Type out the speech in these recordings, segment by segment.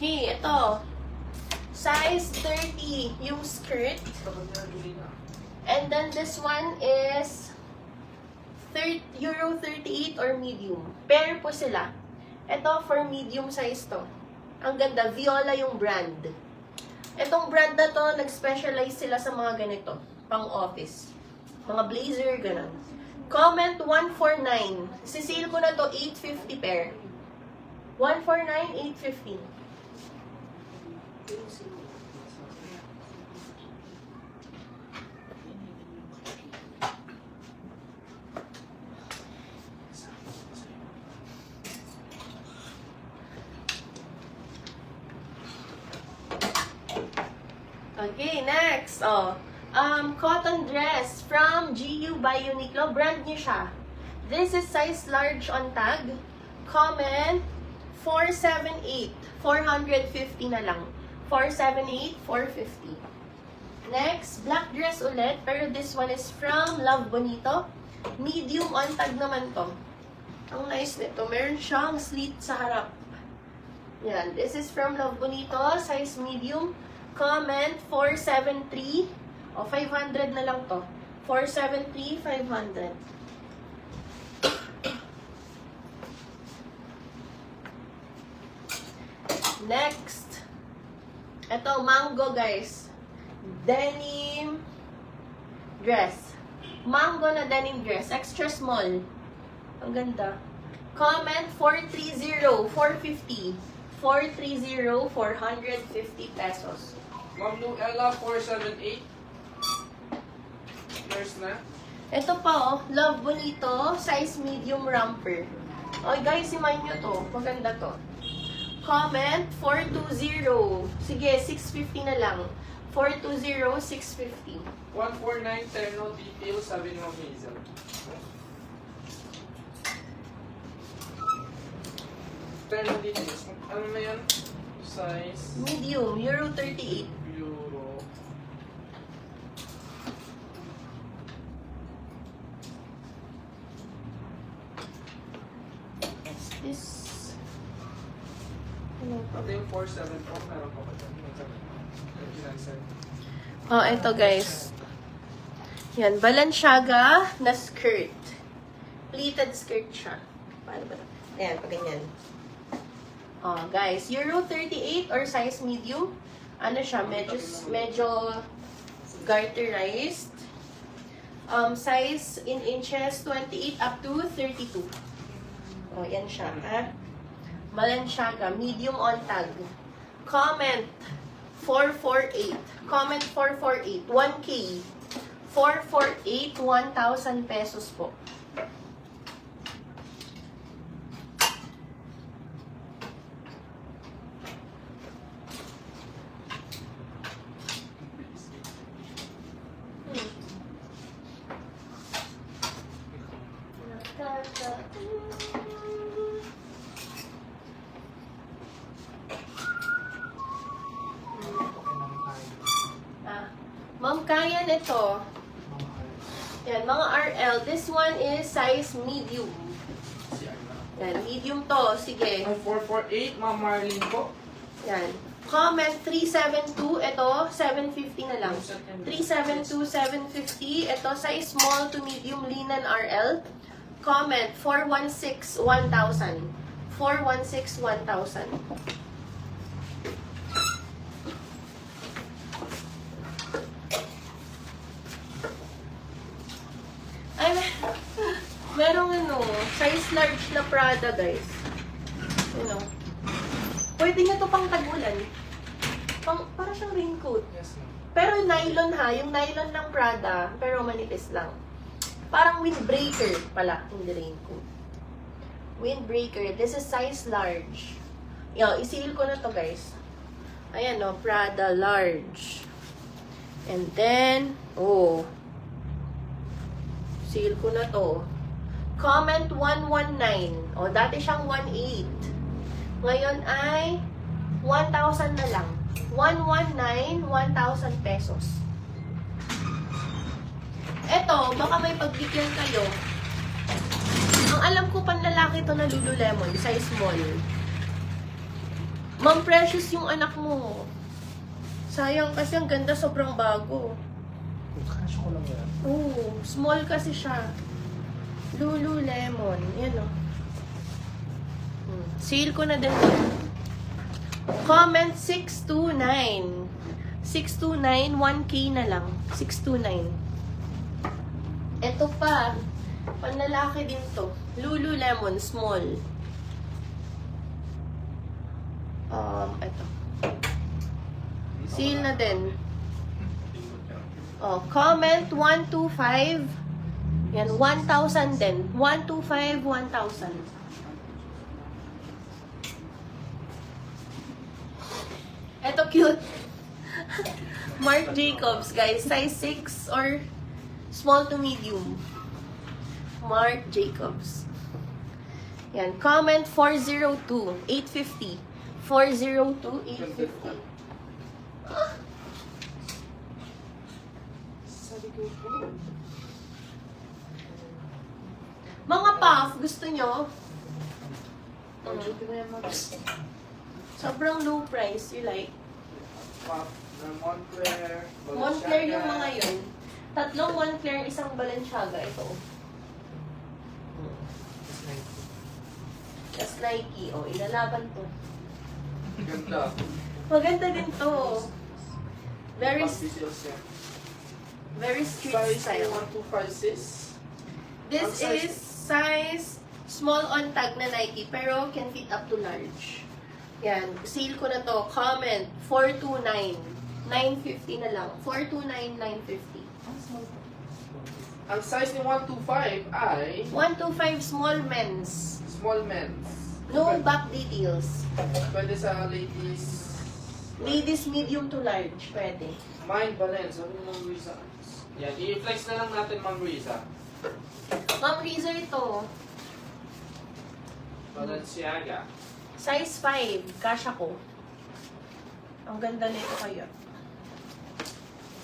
Okay, ito. Size 30 yung skirt. And then this one is Euro 38 or medium. Pair po sila. Ito for medium size to. Ang ganda, Viola yung brand. Itong brand na to, nag-specialize sila sa mga ganito, pang office. Mga blazer, ganun. Comment 149. Sisale ko na to 850 pair. 149, 850. Okay, next. Cotton dress from GU by Uniqlo. Brand new siya. This is size large on tag. Comment 478. 450 na lang. 478, 450. Next, black dress ulit. Pero this one is from Love Bonito. Medium on tag naman to. Ang nice nito. Meron siyang slit sa harap. Yan. This is from Love Bonito. Size medium. Comment 473. O, 500 na lang to. 473, 500. Next. Ito, mango guys. Denim dress. Mango na denim dress. Extra small. Ang ganda. Comment 430, 450. 430, 450 pesos. Ma'am Ella, 478. There's na. Ito pa oh, Love Bonito, size medium romper. Oh guys, simayin nyo to. Maganda to. Comment 420. Sige, 650 na lang. 420, 650. 149, terno, detail, sabi ni Ma'am Hazel. Terno details. Ano na yan? Size? Medium, Euro 38. Euro. This... Ano pa? Ito yung 474. Meron pa ba dyan? Oh, ito guys. Yan, Balenciaga na skirt. Pleated skirt siya. Paano ba? Ayan, pag ganyan. Oh, guys, Euro 38 or size medium. Ano siya, medyo garterized. Size in inches 28 up to 32. Oh, yan siya. Balenciaga, medium on tag. Comment 448. Comment 448. 1K. 448, 1,000 pesos po. Ma'am, kaya nito. Yan, mga RL. This one is size medium. Yan, medium to. Sige. 448, Ma'am Marlene po. Yan. Comment 372. Ito, 750 na lang. 372, 750. Ito, size small to medium linen RL. Comment 416, 1,000. 416, 1,000. Ay, merong size large na Prada, guys. Pwede nyo to pang tag-ulan. Para siyang raincoat. Yes, ma'am. Pero nylon ha, yung nylon ng Prada, pero manipis lang. Parang windbreaker pala, hindi raincoat. Windbreaker, this is size large. Yo, isil ko na to guys. Ayan o, Prada large. And then, seal ko na to. Comment 119. O, dati siyang 18. Ngayon ay 1,000 na lang. 119, 1,000 pesos. Eto, baka may pagbigyan kayo. Ang alam ko panlalaki to na Lululemon, size small. Ma'am, precious yung anak mo. Sayang kasi ang ganda, sobrang bago. Cash ko lang yan. Oo, small kasi siya. Lululemon. Yan o. Sale ko na din. Comment 629. 629, 1K na lang. 629. Ito pa. Panlalaki din to. Lululemon, small. Ito. Sale na din. Oh, comment 125. Yan, 1,000 din. 125, 1,000. Ito cute. Marc Jacobs, guys. Size 6 or small to medium. Marc Jacobs. Yan. Comment 402, 850. 402, 850. Ah! Mga puff, gusto nyo? Sobrang low price. You like? Moncler. Moncler yung mga yun. Tatlong Moncler, isang Balenciaga. Ito. Tapos Nike. O, ilalaban to. Ganda. Maganda din to. Very, Details yan. very street Size style. 1256. This Ang size- is size small on tag na Nike, pero can fit up to large. Yan. Sale ko na to. Comment. 429. 950 na lang. 429, 950. Ang size ni 125 ay 125 small men's. small men's. No back details. Pwede sa ladies. Ladies medium to large. Pwede. Mine balance. Sabi ni Ma'am Riza. Yan. I-flex na lang natin Ma'am Riza. Ma'am Riza ito. Balenciaga. Size 5. Kasha ko. Ang ganda nito kaya.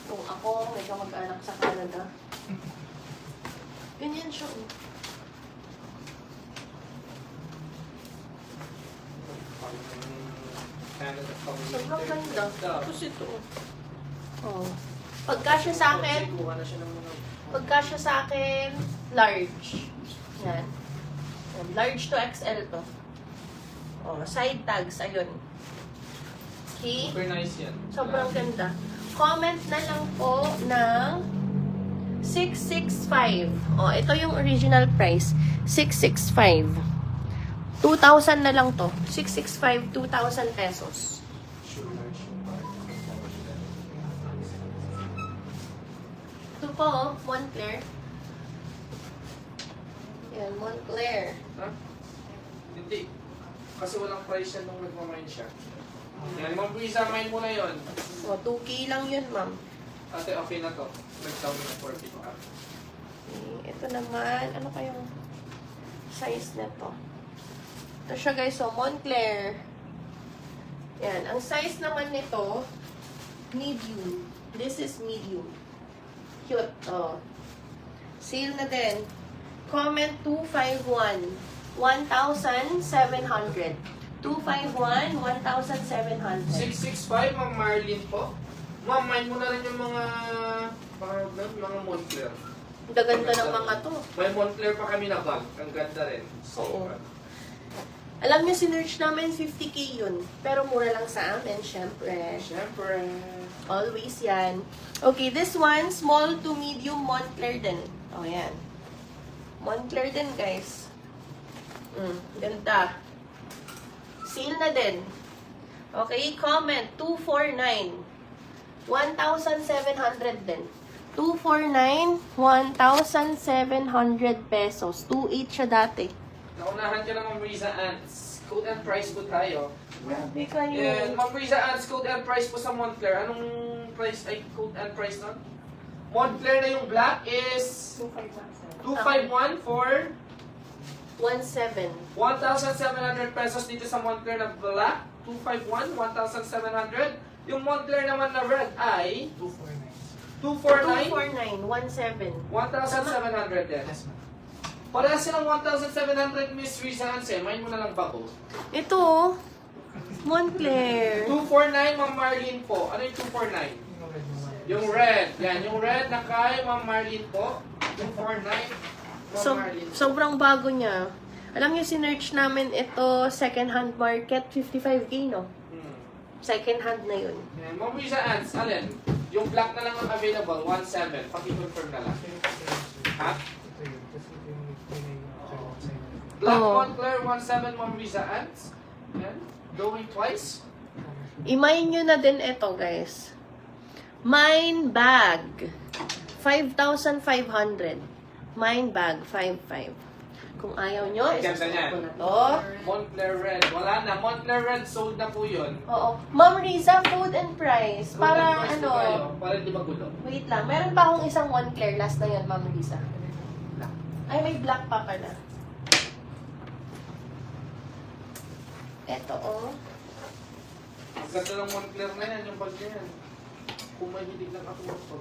Kung ako, medyo mag-anak sa Canada. Ganyan siya. Oh. Sobrang ganda. Tapos ito. Oh. Pagkasya sa akin, Kuha na siya ng mga... pagkasya sa akin, large. Yan. Yan. Large to XL to. Oh, side tags, ayun. Okay. Super nice yan. Sobrang ganda. Comment na lang po ng 665. Oh, ito yung original price. 665. 2,000 na lang to. 665, 2,000 pesos. Ito po, oh, Moncler. Yan, Moncler. Ha? Hindi. Kasi walang price yan nung nagmamine siya. Yan, Ma'am Riza, mine mo na yun. So, 2K lang yun, ma'am. Ate, okay na to. Nag-sound na 4 feet ka. Okay, ito naman, ano kayong size na to? Ito siya guys, so Moncler. Yan, ang size naman nito, medium. This is medium. Cute, oh. Sale na din. Comment 251. 1,700. 251, 1,700. 665, Ma'am Marlene po. Ma'am, mine mo na rin yung mga Moncler. Ang ganda ng mga to. May Moncler pa kami na bag. Ang ganda rin. Oo. Alam niyo, sinerch namin 50K yun. Pero mura lang sa amin, syempre. Siyempre. Always yan. Okay, this one, small to medium Moncler din. Oh, yan. Moncler din, guys. Ganda. Sale na din. Okay, comment. 249. 1,700 din. 249, 1,700 pesos. 2.8 siya dati. Naunahan ka na, Ma'am Riza Ants. Code and price po tayo. Grabe kayo. And Ma'am Riza Ants, code and price po sa Moncler. Anong price ay code and price nun? Moncler na yung black is 251 for 1,700. 1,700 pesos dito sa Moncler na black. 251, 1,700. Yung Moncler naman na red ay 249, 249, 1,700. 1,700 din. Parehas silang 1,700, Miss Riza Ants eh. Mine mo na lang ba po? Ito, oh. Moncler. 249, Ma'am Marlene po. Ano yung 249? Yung red. Yan, yung red na kay Ma'am Marlene po. 249, Ma'am So, Marlene. sobrang bago niya. Alam niyo, sinerch namin ito, second hand market, 55K, no? Second hand na yun. Yan, Ma'am Risa Ants, alin? Yung black na lang ang available, 1.7. Paki-confirm na lang. Ha? Black Oo. Moncler, 1.7, Ma'am Risa Ants. Yan. Going twice. Imayin nyo na din ito, guys. Mine bag. 5,500. Mine bag, 5,500. Kung ayaw nyo, Ganda isasama niyan. ko na to. Moncler Red. Wala na. Moncler Red sold na po yun. Oo. Ma'am Riza, food and price. Para Price ano, po kayo, para hindi magulo. wait lang. Meron pa akong isang Moncler. Last na yun, Ma'am Riza. Ay, may black pa pala. Eto, oh. Ang ganda ng Moncler na yan, yung bag na yan. Kung may hilig lang ako ito.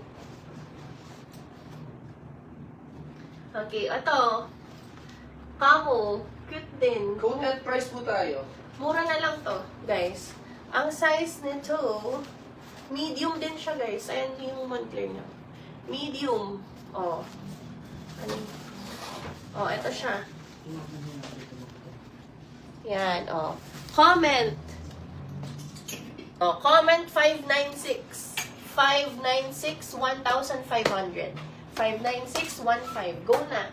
Okay, ito. Camo. Cute din. Code and price po tayo. Mura na lang to, guys. Ang size nito, medium din siya, guys. Ayan yung Moncler niya. Medium. Oh. Ano? Oh, ito siya. Yan, oh. Comment. Oh, comment 596. 596, 1,500. 596, 1,500. Go na.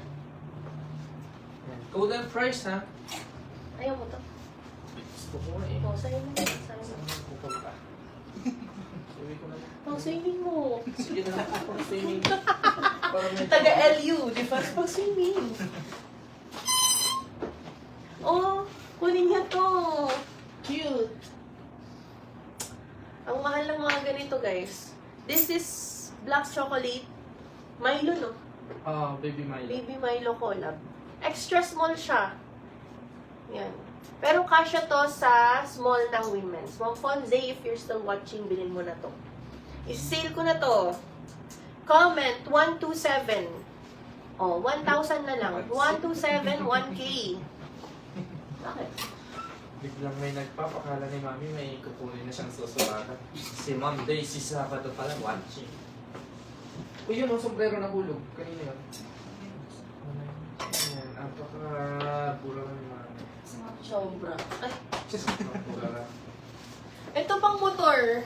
Code and price, ha? Ayaw mo to. Gusto ko nga eh. Oh, sa'yo mo. Sa'yo mo. Saan ako pupunta? Sabi ko na lang. Oh, swimming mo. Sige na lang ako swimming. Para may- Taga-LU, di ba? Pag-swimming. Oh, kunin niya to. Cute. Ang mahal ng mga ganito, guys. This is black chocolate. Milo, no? Ah, Baby Milo. Baby Milo collab. Extra small siya. Yan. Pero kasya to sa small ng women's. Ma'am Fonze, if you're still watching, bilhin mo na to. I-sale ko na to. Comment, 127. Oh, 1,000 na lang. 127, 1K. Bakit? Biglang may nagpapakala ni Mami may kukunin na siyang susulatan. Si Ma'am Daisy Sabado pala watching. Uy, yun, ang sombrero na hulog. Kanina yun. Ayan, apaka-bura ni Mami. Sobra. Ay, Apaka-bura. ito pang motor.